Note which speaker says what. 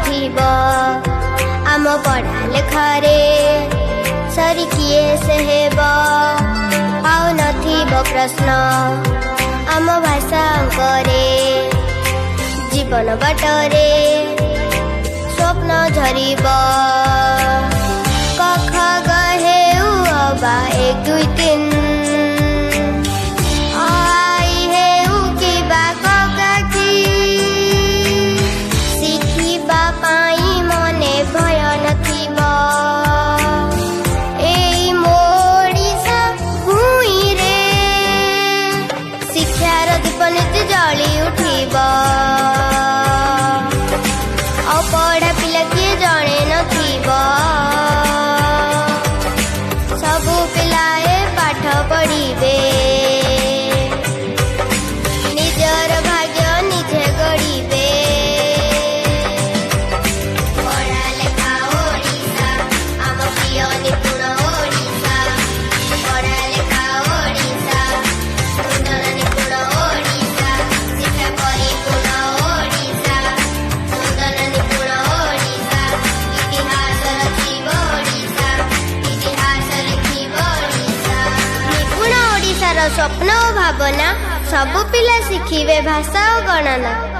Speaker 1: नथिबो आम पढ़ा लेखारे सरी किए से हेबो आउ नथिबो प्रश्न आम भाषा करे जीवन बाटरे स्वप्न झरिबो कख गहे अबा 1 2 3 जली उठिब पढ़ा पिला किए जणे नथिब सबु पिलाए पाठ पढ़िबे निजर भाग्य निजे गढ़िबे पढ़ा लेखा ओडिशा आम प्रिय निपुण ओडिशा पढ़ा लेखा ओडिशा सुंदर निपुण ओडिशा शिक्षा परिपूर्ण ओडिशा सुंदर निपुण ओडिशा इतिहास रचिब ओडिशा इतिहास लिखिब ओडिशा निपुण ओडिशार स्वप्न और भावना सबु पिला शिखिबे भाषा और गणना।